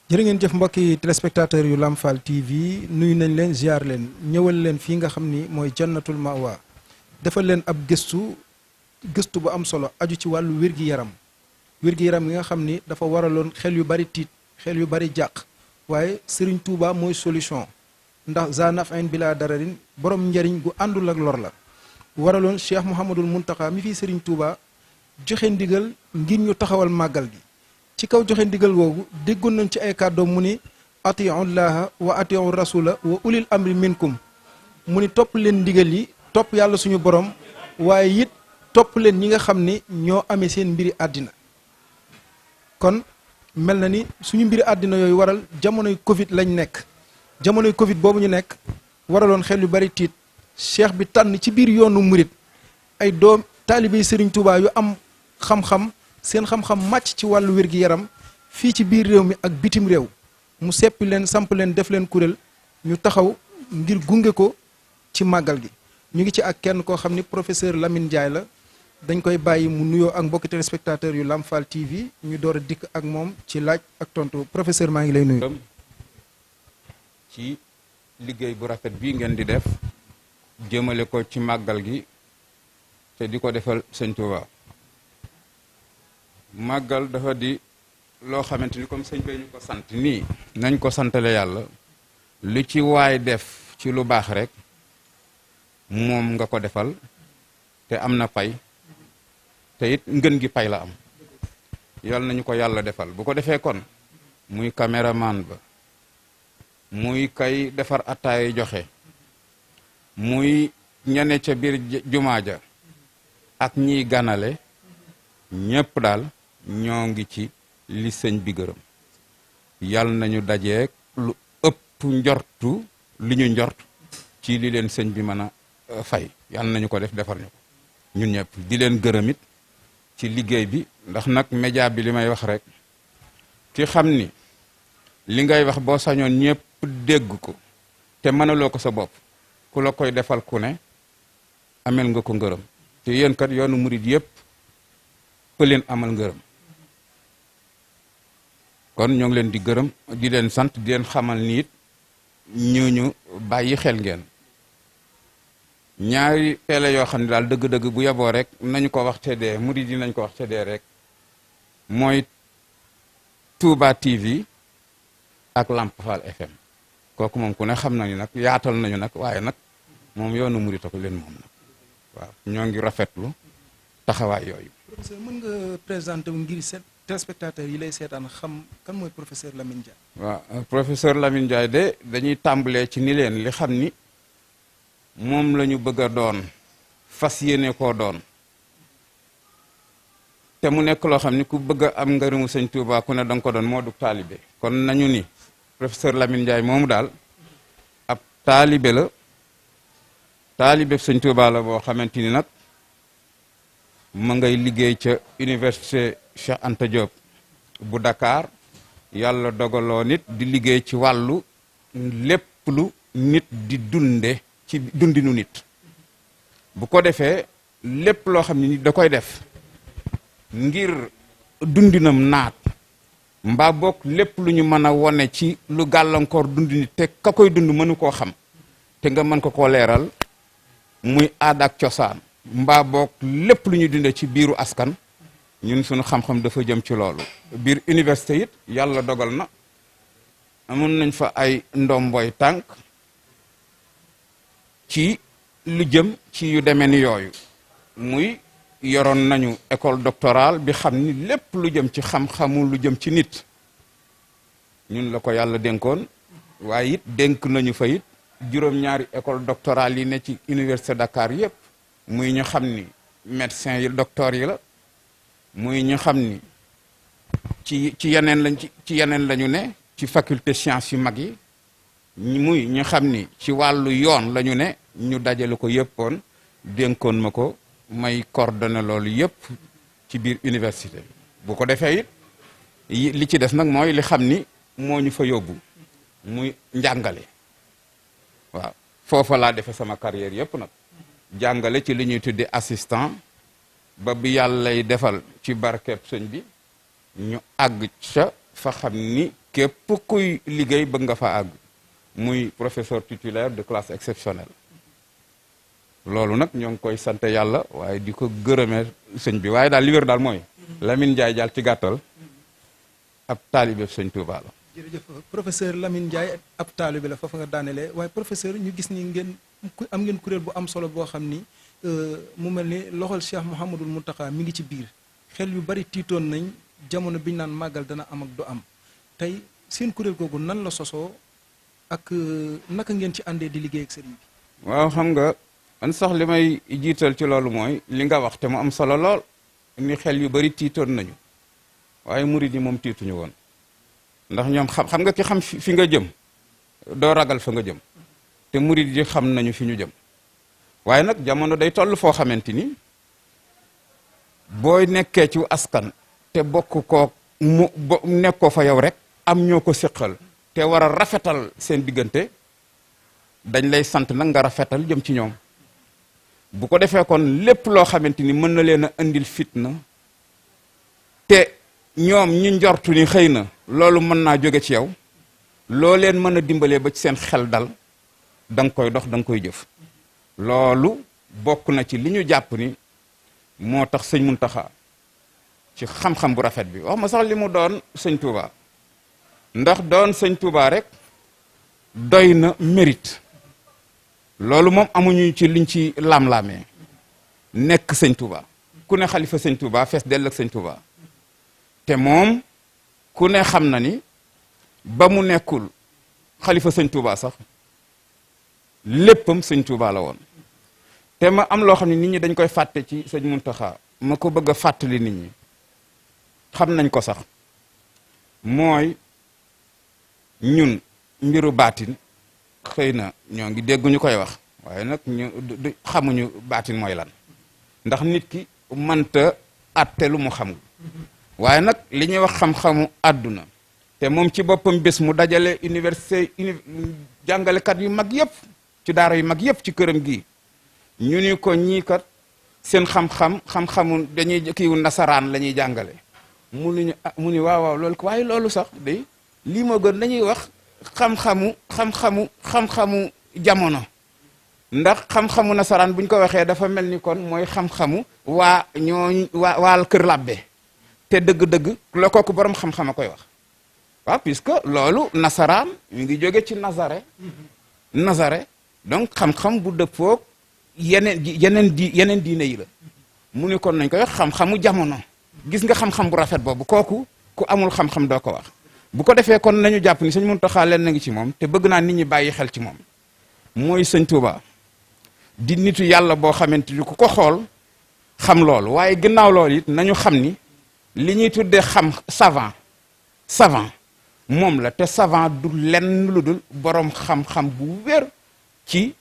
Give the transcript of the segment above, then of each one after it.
jërë ngeen jëf mbokki téléspectateur yu Lamfal TV nuyu nañ leen ziar leen ñëwal leen fii nga xam ni mooy jannatul mawa defal leen ab gëstu bu am solo aju ci wàllu wér-gi-yaram yi nga xam ni dafa waraloon xel yu bari tiit xel yu bari jàq waaye Serigne Touba mooy solution ndax za naf'in bila dararin borom njariñ gu àndul ak lor la waraloon Cheikh Mouhamadul Mountakha mi fii Serigne Touba joxe ndigal ngir ñu taxawal màggal gi ci kaw joxe ndigal googu déggoon nañ ci ay kàddoom mu ni atiu llaha wa atiu rasula wa ulil amri minkum mu ni topp leen ndigal yi topp yàlla suñu borom waaye it topp leen ñi nga xam ni ñoo amee seen mbiri àddina kon mel na ni suñu mbiri àddina yooyu waral jamonoy Covid lañ nekk jamonoy Covid boobu ñu nekk waraloon xel yu bari tiit cheikh bi tànn ci biir yoonu murit ay doom taalibe Serigne Touba yu am xam-xam seen xam-xam màcc ci wàllu wér-gi-yaram fii ci biir réew mi ak bitim réew mu seppi leen samp leen def leen kuréel ñu taxaw ngir gunge ko ci màggal gi ñu ngi ci ak kenn koo xam ni professeur Lamine Ndiaye la dañ koy bàyyi mu nuyoo ak mbokki téléspectateur yu Lamfal TV ñu door a dikk ak moom ci laaj ak tontu professeur maa ngi lay nuyu. ci liggéey bu rafet bii ngeen di def jëmale ko ci màggal gi te di ko defal sëñ Touba màggal dafa di loo xamante ni comme sëñ bi ñu ko sant nii nañ ko santale yàlla lu ci waay def ci lu baax rek moom nga ko defal te am na pay te it ngën gi pay la am yal nañu ko yàlla defal bu ko defee kon muy caméraman ba muy kay defar attaay joxe muy ñane ca biir jumaa ja ak ñiy ganale ñépp daal ñoo ngi ci li sëñ bi gërëm yal nañu dajeek lu ëpp njortu li ñu njort ci li leen sëñ bi mën a fay yal nañu ko def defar ñu ko ñun ñëpp di leen gërëm it ci liggéey bi ndax nag média bi li may wax rek ki xam ni li ngay wax boo sañoon ñëpp dégg ko te mënaloo ko sa bopp ku la koy defal ku ne amel nga ko ngërëm te yéen kat yoonu murid yëpp ku leen amal ngërëm kon ñoo ngi leen di gërëm di leen sant di leen xamal ni it ñu bàyyi xel ngeen ñaari télé yoo xam ne daal dëgg-dëgg bu yeboo rek nañu ko wax te dee murid yi nañ ko wax te dee rek mooy Touba TV ak Lamfal FM kooku moom ku ne xam nañu nag yaatal nañu nag waaye nag moom yoonu murid ko leen moom nag waaw ñoo ngi rafetlu taxawaay yooyu. professeur mën nga présenter wu ngir téléspectateurs yi lay seetaan xam kan mooy professeur Lamine Ndiaye. waaw professeur Lamine Ndiaye de dañuy tàmbalee ci ni leen li xam ni moom la ñu bëgg a doon fas yéene koo doon te mu nekk loo xam ni ku bëgg a am ngërëmu sëñ Touba ku ne danga ko doon moo du taalibe kon nañu ni professeur Lamine Ndiaye moomu daal ab taalibe la taalibe sëñ Touba la boo xamante ni nag ma ngay liggéey ca université Cheikh Anta Diop bu Dakar yàlla dogaloo nit di liggéey ci wàllu lépp lu nit di dunde ci dundinu nit bu ko defee lépp loo xam ne nit da koy def ngir dundinam naat mbaa bokk lépp lu ñu mën a wone ci lu gàllankoor dundi nit te ka koy dund mënu koo xam te nga mën ko koo leeral muy aada ak cosaan mbaa boog lépp lu ñu dundee ci biiru askan ñun suñu xam-xam dafa jëm ci loolu biir université it yàlla dogal na amoon nañ fa ay ndomboy tànk ci lu jëm ci yu demee ni yooyu muy yoroon nañu école doctorale bi xam ni lépp lu jëm ci xam-xamu lu jëm ci nit ñun la ko yàlla dénkoon waaye it dénk nañu fa it juróom-ñaari école doctorale yi ne ci université Dakar yépp muy ñu xam ni médecin yi docteur yi la muy ñu xam ni ci yeneen lañ ci yeneen la ñu ne ci faculté sciences yu mag yi muy ñu xam ni ci wàllu yoon la ñu ne ñu dajale ko yëppoon dénkoon ma ko may coordonné loolu yëpp ci biir université bu ko defee it li ci des nag mooy li xam ni moo ñu fa yóbbu muy njàngale waaw foofa laa defee sama carrière yëpp nag jàngale ci li ñuy tudde assistant ba bi yàllay defal ci barkeb sëñ bi ñu àgg ca fa xam ni képp kuy liggéey bëgg nga fa àgg muy professeur titulaire de classe exceptionnelle loolu nag ñoo ngi koy sant yàlla waaye di ko gërëmee sëñ bi waaye daal li wér daal mooy Lamine Ndiaye daal ci gàttal ab taalibe sëñ Touba la. jërëjëf professeur Lamine Ndiaye ab taalibe la foofa nga daanelee waaye professeur ñu gis ni ngeen am ngeen kuréel bu am solo boo xam ni mu mel ni loxol Cheikh Mouhamadul Mountakha mi ngi ci biir xel yu bari tiitoon nañ jamono biñ naan màggal dana am ak du am tey seen kuréel googu nan la sosoo ak naka ngeen ci àndee di liggéey ak sëriñ bi. waaw xam nga man sax li may jiital ci loolu mooy li nga wax te mu am solo lool ni xel yu bari tiitoon nañu waaye murid yi moom tiituñu woon ndax ñoom xam nga ki xam fi nga jëm doo ragal fa nga jëm te murid yi xam nañu fi ñu jëm waaye nag jamono day toll foo xamante ni booy nekkee ci askan te bokk koo mu nekkoo fa yow rek am ñoo ko séqal te war a rafetal seen diggante dañ lay sant nag nga rafetal jëm ci ñoom bu ko defee kon lépp loo xamante ni mën na leen a indil fitna te ñoom ñu njortu ni xëy na loolu mën naa jóge ci yow loo leen mën a dimbalee ba ci seen xel dal da nga koy dox da nga koy jëf loolu bokk na ci li ñu jàpp ni moo tax sëñ Mountakha ci xam-xam bu rafet bi wax ma sax li mu doon sëñ Touba ndax doon sëñ Touba rek doy na mérite loolu moom amuñu ci liñ ci lam-lamee nekk sëñ Touba ku ne xalifa sëñ Touba fees dell ak sëñ Touba te moom ku ne xam na ni ba mu nekkul xalifa sëñ Touba sax léppam sëñ Touba la woon te ma am loo xam ne nit ñi dañ koy fàtte ci sëñ Mountakha ma ko bëgg a fàttali nit ñi xam nañ ko sax mooy ñun mbiru baatin xëy na ñoo ngi dégg ñu koy wax waaye nag ñu xamuñu baatin mooy lan ndax nit ki mënta àtte lu mu xamul waaye nag li ñuy wax xam-xamu àdduna te moom ci boppam bés mu dajale université jàngalekat yu mag yëpp ci daara yu mag yëpp ci këram gi ñu ni ko ñii kat seen xam-xamu dañuy kiiwu nasaraan la ñuy jàngale mu ni waaw loolu ko waaye loolu sax day lii moo gën dañuy wax xam-xamu jamono ndax xam-xamu nasaraan bu ñu ko waxee dafa mel ni kon mooy xam-xamu waa kër labbe te dëgg-dëgg la kooku borom xam-xam a koy wax waaw puisque loolu nasaraan mi ngi jóge ci Nazare donc xam-xam bu dëppoog yeneen diine yi la mu ni kon nañ koy wax xam-xamu jamono gis nga xam-xam bu rafet boobu kooku ku amul xam-xam doo ko wax bu ko defee kon nañu jàpp ni sëñ Mountakha leen na ngi ci moom te bëgg naa nit ñi bàyyi xel ci moom mooy sëñ Touba di nitu yàlla boo xamante ni ku ko xool xam loolu waaye ginnaaw loolu it nañu xam ni li ñuy tuddee xam savant moom la te savant du lenn lu dul borom xam-xam bu wér ci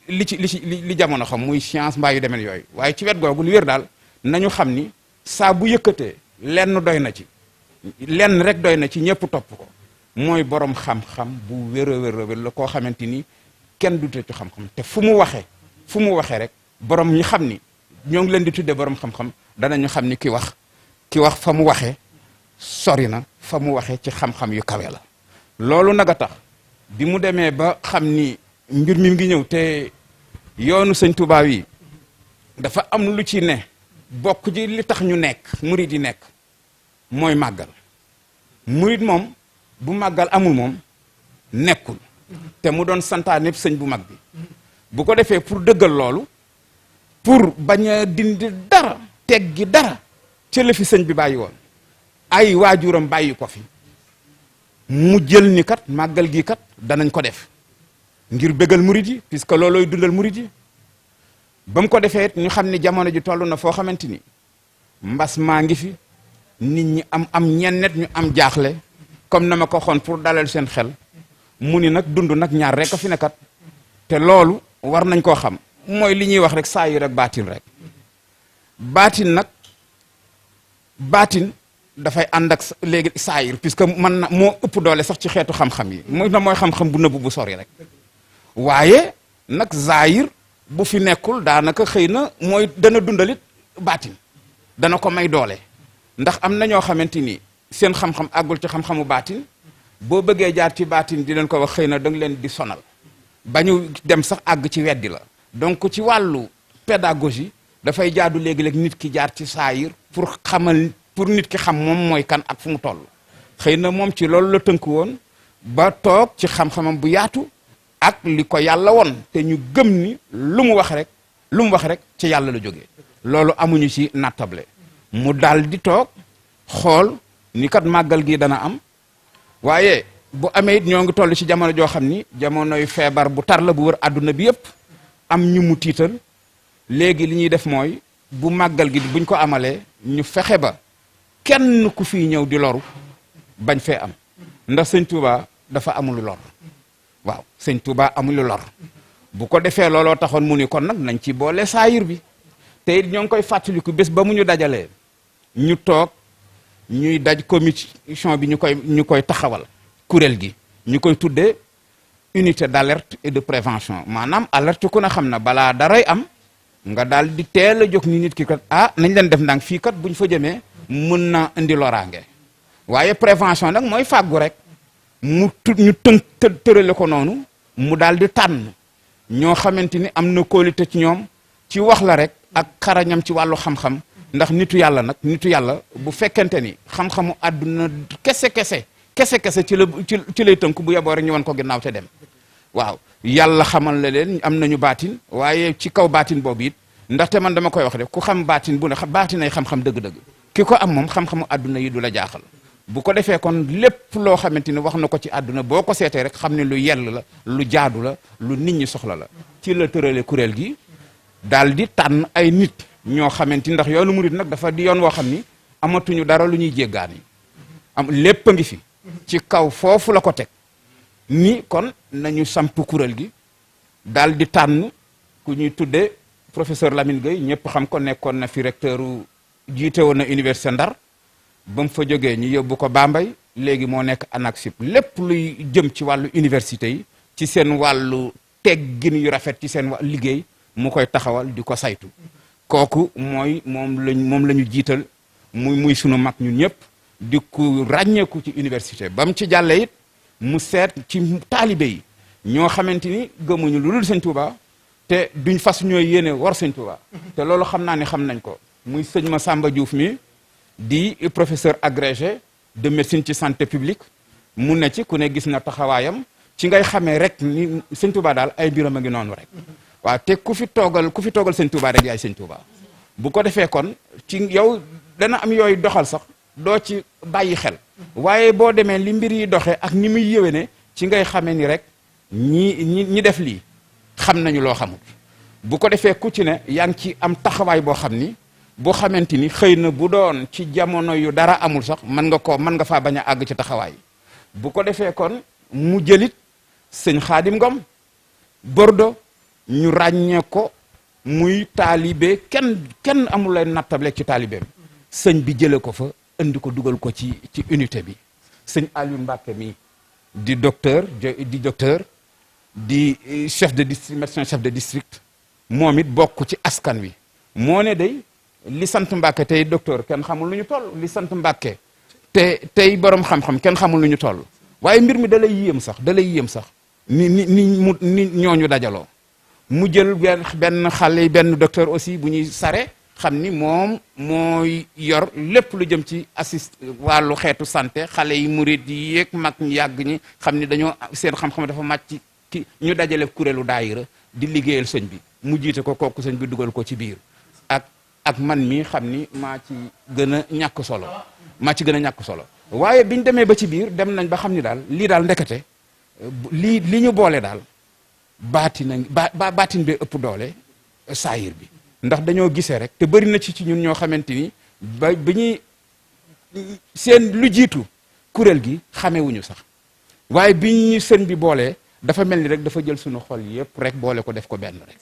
li jamono xam muy science mbaa yu demee yooyu waaye ci wet googu lu wér daal nañu xam ni saa bu yëkkatee lenn doy na ci lenn rek doy na ci ñëpp topp ko mooy borom xam-xam bu wér a wér la koo xamante ni kenn du ci xam-xam te fu mu waxee rek borom ñi xam ni ñoo ngi leen di tuddee borom xam-xam danañu xam ni ki wax fa mu waxee sori na fa mu waxee ci xam-xam yu kawe la loolu nag a tax bi mu demee ba xam ni mbir mi ngi ñëw te yoonu sëñ Touba yi dafa am lu ci ne bokk ci li tax ñu nekk murid yi nekk mooy màggal murid moom bu màggal amul moom nekkul te mu doon santaane sëñ bu mag bi bu ko defee pour dëggal loolu pour bañ a dindi dara teggi dara ci la fi sëñ bi bàyyi woon ay waajuram bàyyi ko fi mu jël ni kat màggal gi kat danañ ko def ngir bégal murid yi puisque loolooy dundal murid yi ba mu ko defee ñu xam ni jamono ji toll na foo xamante ni mbas maa ngi fi nit ñi am ñennet ñu am jaaxle comme na ma ko xoon pour dalal seen xel mu ni nag dund nag ñaar rek a fi nekkat te loolu war nañ koo xam mooy li ñuy wax rek saayir ak baatin rek baatin dafay ànd ak léegi saayir puisque mën na moo ëpp doole sax ci xeetu xam-xam yi mooy xam-xam bu nëbbu bu sori rek waaye nag zaayir bu fi nekkul daanaka xëy na mooy dana dundalit baatin dana ko may doole ndax am na ñoo xamante ni seen xam-xam àggul ci xam-xamu baatin boo bëggee jaar ci baatin di leen ko wax xëy na da nga leen di sonal ba ñu dem sax àgg ci weddi la. donc ci wàllu pédagogie dafay jaadu léegi-léegi nit ki jaar ci saayir pour nit ki xam moom mooy kan ak fu mu toll. xëy na moom ci loolu la tënk woon ba toog ci xam-xamam bu yaatu ak li ko yàlla woon te ñu gëm ni lu mu wax rek ci yàlla la jógee. loolu amuñu ci nattable mu daal di toog xool ni kat màggal gi dana am waaye bu amee it ñoo ngi toll ci jamono joo xam ni jamonoy feebar bu tar la bu wër àdduna bi yëpp am ñu mu tiital léegi li ñuy def mooy bu màggal gi buñ ko amalee ñu fexe ba kenn ku fi ñëw di loru bañ fee am ndax sëñ Touba dafa amul lor waaw sëñ Touba amul lor bu ko defee looloo taxoon mu ni kon nag nañ ci boole saayir bi te it ñoo ngi koy fàttaliku bés ba mu ñu dajalee ñu toog ñuy daj commission bi ñu koy taxawal kuréel gi ñu koy tuddee unité d'alerte et de prévention maanaam alerte ku na xam na balaa daray am nga daal di teel a jóg ni nit ki kat nañ leen def ndànk fii kat buñ fa jëmee mën na indi loraange waaye prévention nag mooy fàggu rek ñu tërale ko noonu mu daal di tànn ñoo xamante ni am na kóolute ci ñoom ci wax la rek ak xarañam ci wàllu xam-xam ndax nitu yàlla bu fekkente ni xam-xamu àdduna kese ci lay tënk bu yeboo rek ñu wan ko ginnaaw te dem waaw yàlla xamal la leen am nañu baatin waaye ci kaw baatin boobu it ndaxte man dama koy wax rek ku xam baatin bu ne baatin ay xam-xam dëgg-dëgg ki ko am moom xam-xamu àdduna yi du la jaaxal bu ko defee kon lépp loo xamante ni wax na ko ci àdduna boo ko seetee rek xam ne lu yell la lu jaadu la lu nit ñi soxla la ci la tërale kuréel gi daal di tànn ay nit ñoo xamante ni ndax yoonu murid nag dafa di yoon woo xam ni amatuñu dara lu ñuy jéggaani am lépp a ngi fi ci kaw foofu la ko teg ni kon nañu samp kuréel gi daal di tànn ku ñuy tuddee professeur Lamine Gueye ñëpp xam ko nekkoon na fi recteur jiite woon na université Ndar ba mu fa jógee ñu yóbbu ko Bambey léegi moo nekk ANAQ-Sup lépp luy jëm ci wàllu université yi ci seen wàllu teggin yu rafet ci seen liggéey mu koy taxawal di ko saytu kooku mooy moom la ñu jiital muy sunu mag ñun ñëpp di ku ràññeeku ci université ba mu ci jàllee it mu seet ci taalibe yi ñoo xamante ni gëmuñu lu dul sëñ Touba te duñ fas ñooy yéene war sëñ Touba te loolu xam naa ne xam nañ ko muy sëñ Massamba Diouf mi di professeur agrégé de médecine ci santé publique mu ne ci ku ne gis na taxawaayam ci ngay xamee rek ni sëñ Touba daal ay mbiram a ngi noonu rek waaw te ku fi toogal sëñ Touba rek yaay sëñ Touba bu ko defee kon ci yow dana am yooyu doxal sax doo ci bàyyi xel waaye boo demee li mbir yi doxee ak ni muy yéwéne ci ngay xamee ni rek ñi def lii xam nañu loo xamul bu ko defee ku ci ne yaa ngi ci am taxawaay boo xam ni boo xamante ni xëy na bu doon ci jamono yu dara amul sax mën nga faa bañ a àgg ci taxawaay bu ko defee kon mu jëlit sëñ Xaadim Ngom Bordeaux ñu ràññee ko muy taalibe kenn amul lay nattable ci taalibeem sëñ bi jële ko fa indi ko dugal ko ci unité bi sëñ Aliou Mbacke mi di docteur di chef de district médecin chef de district moom it bokk ci askan wi moo ne day li sant Mbacke tey docteur kenn xamul lu ñu toll li sant Mbacke te tey borom xam-xam kenn xamul lu ñu toll waaye mbir mi da lay yéem sax ni ñooñu dajaloo mu jël benn docteur aussi bu ñuy sare xam ni moom mooy yor lépp lu jëm ci wàllu xeetu santé xale yi murid yi yeeg mag ñu yàgg ñi xam ni dañoo seen xam-xam dafa màcc ci ñu dajale kuréelu daayira di liggéeyal sëñ bi mu jiite ko kooku sëñ bi dugal ko ci biir ak man mi xam ni maa ci gën a ñàkk solo waaye biñ demee ba ci biir dem nañ ba xam ni daal lii daal ndekete li ñu boole daal baatin bee ëpp doole saayir bi ndax dañoo gisee rek te bëri na ci ñun ñoo xamante ni ba ñuy seen lu jiitu kuréel gi xamewuñu sax waaye bi ñu sëñ bi boolee dafa mel ni rek dafa jël suñu xol yépp rek boole ko def ko benn rek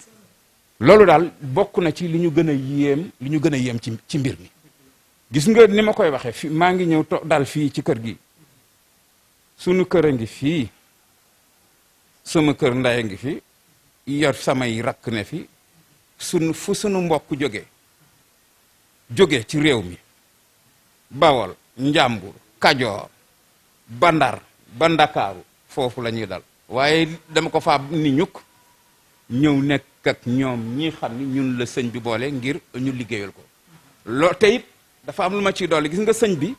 loolu daal bokk na ci li ñu gën a yéem ci mbir mi gis nga ni ma koy waxee fi maa ngi ñëw daal fii ci kër gi sunu kër a ngi fii sama kër nday a ngi fi yor samay rakk ne fi fu sunu mbokk jóge ci réew mi Bawol Njàmbur Kajoor ba Ndar ba Ndakaaru foofu la ñuy dal waaye dama ko faa ni ñukk ñëw nekk ak ñoom ñi xam ni ñun la sëñ bi boole ngir ñu liggéeyal ko te it dafa am lu ma ciy dolli gis nga sëñ bi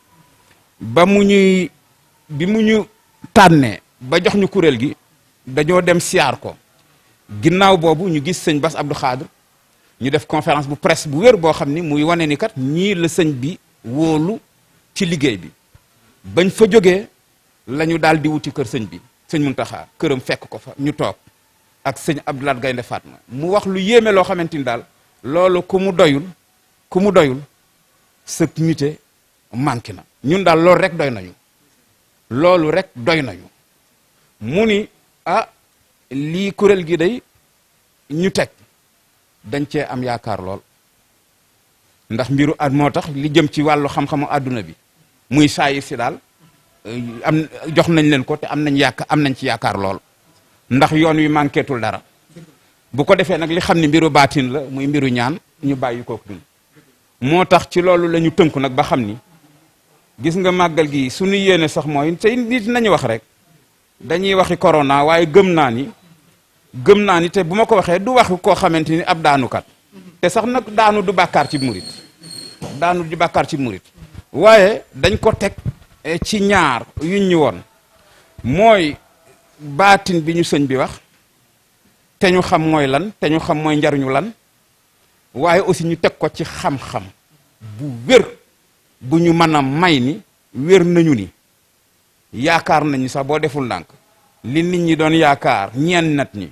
bi mu ñu tànnee ba jox ñu kuréel gi dañoo dem siyaar ko ginnaaw boobu ñu gis sëñ Bass Abdou Khadre ñu def conférence bu presse bu wér boo xam ni muy wane ni kat ñii la sëñ bi wóolu ci liggéey bi bañ fa jógee la ñu daal di wuti kër sëñ bi sëñ Muntaxa këram fekk ko fa ñu toog ak sëñ Abdoulaye Gaynde Fatma mu wax lu yéeme loo xamante ni daal loolu ku mu doyul sëg nite manqué na ñun daal loolu rek doy nañu mu ni lii kuréel gi day ñu teg dañ cee am yaakaar lool ndax mbiru at moo tax li jëm ci wàllu xam-xamu àdduna bi muy saayir si daal jox nañ leen ko te am nañ ci yaakaar lool ndax yoon wi manquétul dara bu ko defee nag li xam ni mbiru baatin la muy mbiru ñaan ñu bàyyi kook ñun moo tax ci loolu la ñu tënku nag ba xam ni gis nga màggal gi suñu yéene sax mooy tey nit nañu wax rek dañuy waxi corona waaye gëm naa ni te bu ma ko waxee du wax koo xamante ni ab daanukat te sax nag daanu du bàkkaar ci murit waaye dañ ko teg ci ñaar yuñ ñu woon mooy baatin bi ñu sëñ bi wax te ñu xam mooy lan te ñu xam mooy njariñu lan waaye aussi ñu teg ko ci xam-xam bu wér bu ñu mën a may ni wér nañu ni yaakaar nañu sax boo deful ndànk li nit ñi doon yaakaar ñeen nat ñi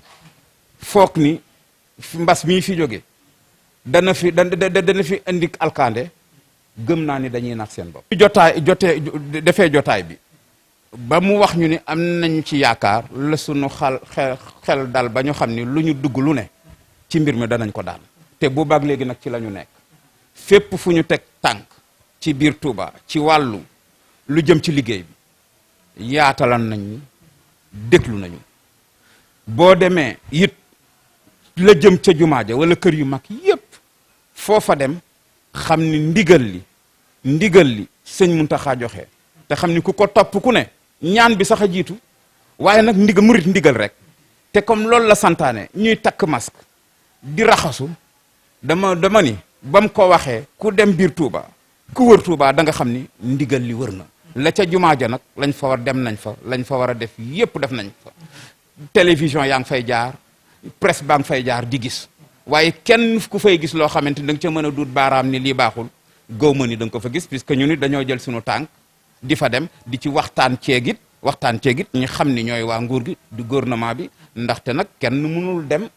foog ni mbas mii fi jóge dana fi indi alkande gëm naa ni dañuy nax seen bopp defee jotaay bi ba mu wax ñu ni am nañu ci yaakaar la sunu xel dal ba ñu xam ni lu ñu dugg lu ne ci mbir mi danañ ko daan te bu baag léegi nag ci la ñu nekk fépp fu ñu teg tànk ci biir Touba ci wàllu lu jëm ci liggéey bi yaatalan nañu déglu nañu boo demee it la jëm ca jumaa ja wala kër yu mag yépp foofa dem xam ni ndigal li sëñ Muntaxa joxe te xam ni ku ko topp ku ne ñaan bi sax a jiitu waaye nag murit ndigal rek te comme loolu la santaane ñuy takk masque di raxasu dama ni ba mu ko waxee ku dem biir Touba ku wër Touba da nga xam ni ndigal li wër na la ca jumaa ja nag lañ fa war dem nañ fa lañ fa war a def yépp def nañ fa télévision yaa ngi fay jaar presse baa ngi fay jaar di gis waaye kenn ku fay gis loo xamante ni da nga ca mën a duut baaraam ni lii baaxul gaw ma ni da nga ko fa gis puisque ñu ni dañoo jël suñu tànk di fa dem di ci waxtaan ceegit ñi xam ni ñooy waa nguur gi du gouvernement bi ndaxte nag kenn mënul dem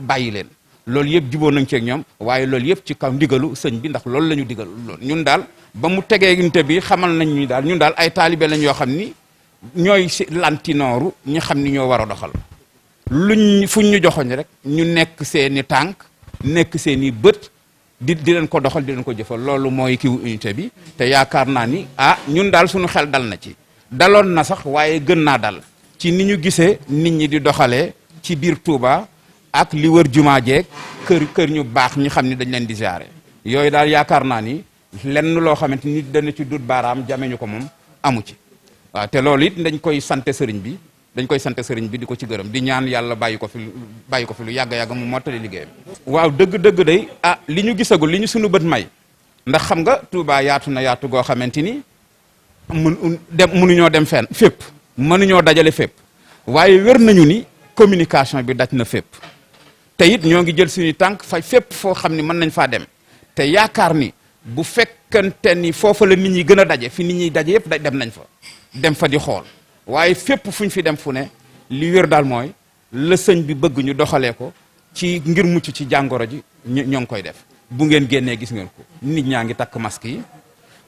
bàyyi leen loolu yëpp juboo nañ ceeg ñoom waaye loolu yëpp ci kaw ndigalu sëñ bi ndax loolu la ñu digal loolu ñun daal ba mu tegee inte bi xamal nañ ñu daal ñun daal ay taalibe lañ yoo xam ni ñooy si lantinooru ñi xam ni ñoo war a doxal fuñ ñu joxoñ rek ñu nekk seeni tànk nekk seeni bët di leen ko doxal di leen ko jëfal loolu mooy kiw unité bi te yaakaar naa ni ñun daal suñu xel dal na ci daloon na sax waaye gën naa dal ci ni ñu gisee nit ñi di doxalee ci biir Touba ak li wër jumaa jeeg kër ñu baax ñi xam ni dañ leen di ziare yooyu daal yaakaar naa ni lenn loo xamante ni dana ci dut baaraam jameñu ko moom amu ci waaw te loolu it dañ koy sant sëriñ bi di ko ci gërëm di ñaan yàlla bàyyi ko fi lu yàgg-yàgg mu mottali liggéeyam waaw dëgg day li ñu gisagul li ñu sunu bët may ndax xam nga Touba yaatu na yaatu goo xamante ni mënuñoo dem fenn fépp mënuñoo dajale fépp waaye wér nañu ni communication bi daj na fépp te it ñoo ngi jël suñu tànk fay fépp foo xam ni mën nañ faa dem te yaakaar ni bu fekkante ni foofa la nit ñi gën a daje fi nit ñi daje yëpp dem fa di xool waaye fépp fuñ fi dem fu ne li wér daal mooy la sëñ bi bëgg ñu doxalee ko ci ngir mucc ci jàngoro ji ñoo ngi koy def bu ngeen génnee gis ngeen ko nit ñaa ngi takk masque yi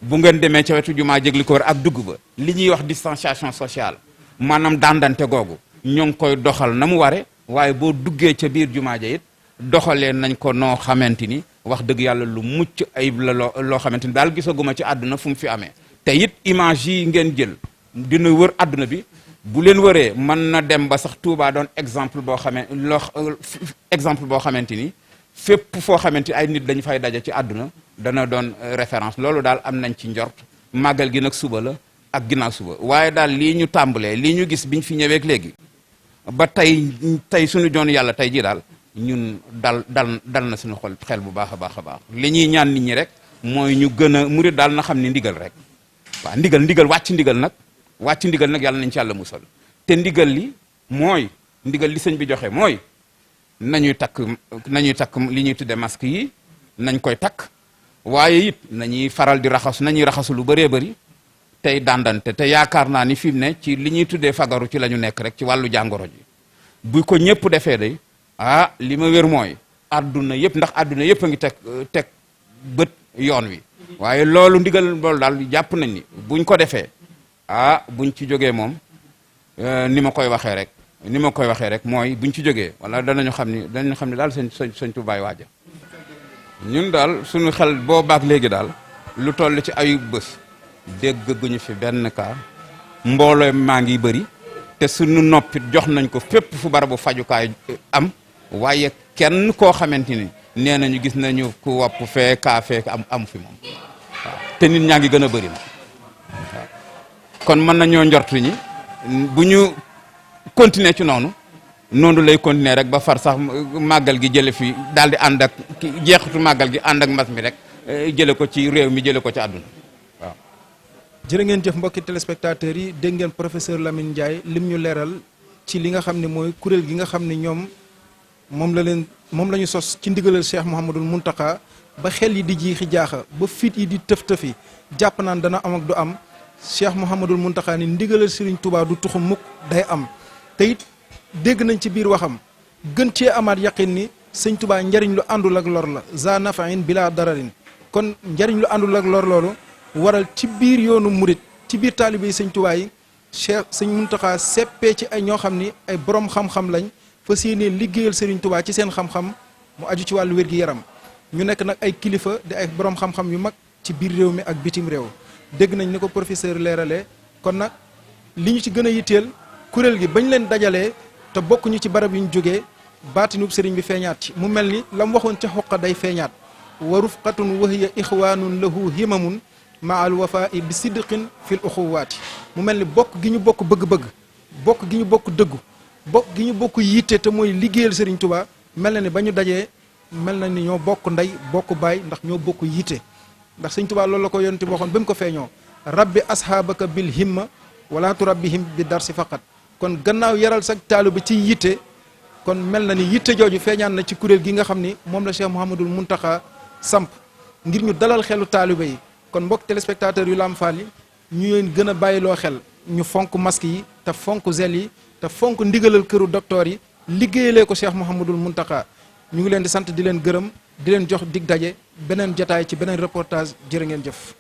bu ngeen demee ca wetu jumaa jégli ko wër ak dugg ba li ñuy wax distanciation sociale maanaam dandante googu ñoo ngi koy doxal na mu ware waaye boo duggee ca biir jumaa ja it doxalee nañ ko noo xamante ni wax dëgg yàlla lu mucc ayib la loo xamante ni daal gisaguma ci àdduna fu mu fi amee te it image yi ngeen jël dina wër àdduna bi bu leen wëree mën na dem ba sax Touba doon exemple boo xamante ni fépp foo xamante ay nit dañu fay daje ci àdduna dana doon référence loolu daal am nañ ci njort màggal gi nag suba la ak ginnaaw suba waaye daal lii ñu tàmbalee lii ñu gis biñ fi ñëweek léegi ba tey suñu joon yàlla tey jii daal ñun dal na suñu xel bu baax a baax a baax li ñuy ñaan nit ñi rek mooy ñu gën a murit daal na xam ni ndigal rek waaw ndigal wàcc ndigal nag yàlla nañ ci yàlla musal te ndigal li sëñ bi joxe mooy nañuy takk li ñuy tudde masque yi nañ koy takk waaye it nañuy faral di nañuy raxasu lu bëree bëri tey dandante te yaakaar naa ni fi mu ne ci li ñuy tuddee fagaru ci la ñu nekk rek ci wàllu jàngoro ji bu ko ñëpp defee day li ma wér mooy adduna yëpp ndax adduna yëpp a ngi teg bët yoon wi waaye loolu ndigal loolu daal jàpp nañ ni buñ ko defee buñ ci jógee moom ni ma koy waxee rek mooy buñ ci jógee wala danañu xam ni daal sëñ Tuubaa waaja ñun daal suñu xel boo baak léegi daal lu toll ci ayu bés dégg guñu fi benn cas mbooloo maa ngi bëri te suñu noppit jox nañ ko fépp fu barabu fajukaay am waaye kenn koo xamante ni nee nañu gis nañu ku wopp fee kaa fee am fi moom waaw te nit ñaa ngi gën a bëri na waaw kon mën nañoo njortu ñi bu ñu continuer ci noonu lay continuer rek ba far sax màggal gi jële fi daal di ànd ak jeexitu màggal gi ànd ak mbas mi rek jële ko ci réew mi jële ko ci àdduna waaw. jërë ngeen jëf mbokki téléspectateurs yi dégg ngeen professeur Lamine Ndiaye lim ñu leeral ci li nga xam ne mooy kuréel gi nga xam ne ñoom moom la ñu sos ci ndigalal Cheikh Mouhamadul Mountakha ba xel yi di jiixi jaaxa ba fit yi di tëf-tëfi jàpp naan dana am ak du am Cheikh Mouhamadul Mountakha ni ndigalal Serigne Touba du tuxu mukk day am te it dégg nañ ci biir waxam gën cee amaat yaqin ni sëñ Touba njariñ lu àndul ak lor la za nafain bila dararin kon njariñ lu àndul ak lor loolu waral ci biir yoonu murit ci biir taalibe yi sëñ Touba yi Cheikh sëñ Mountakha seppee ci ay ñoo xam ni ay borom xam-xam lañ fas yéene liggéeyal Serigne Touba ci seen xam-xam mu aju ci wàllu wér-gi-yaram ñu nekk nag ay kilifa di ay borom xam-xam yu mag ci biir réew mi ak bitim réew dégg nañ ni ko professeur leeralee kon nag li ñu ci gën a yitteel kuréel gi bañ leen dajalee te bokkuñu ci barab yu ñu jógee baatinub sëriñ bi feeñaat ci mu mel ni la mu waxoon ca xoqa day feeñaat wa rufqatun wa hiya ixwaanun lahu himamun maa al wafaa'i bi sidqin fil uxuwaati mu mel ni bokk gi ñu bokk bëgg-bëgg bokk gi ñu bokk dëggu bokk gi ñu bokk yitte te mooy liggéeyal Serigne Touba mel na ni ba ñu dajee mel na ni ñoo bokk ndey bokk baay ndax ñoo bokk yitte ndax Serigne Touba loolu la ko yonent bi waxoon ba mu ko feeñoo rabbi ashaabaka bil himma wala turabbihim bi darsi faqat kon gannaaw yaral sa taalibe ci yitte kon mel na ni yitte jooju feeñaan na ci kuréel gi nga xam ni moom la Cheikh Mouhamadul Mountakha samp ngir ñu dalal xelu taalibe yi kon mbokk téléspectateurs yu Lamp Fall yi ñu leen gën a bàyyiloo xel ñu fonk masque yi te fonk gel yi te fonk ndigalal këru docteur yi liggéeyalee ko Cheikh Mouhamadul Mountakha ñu ngi leen di sant di leen gërëm di leen jox dig daje beneen jotaay ci beneen reportage jërë ngeen jëf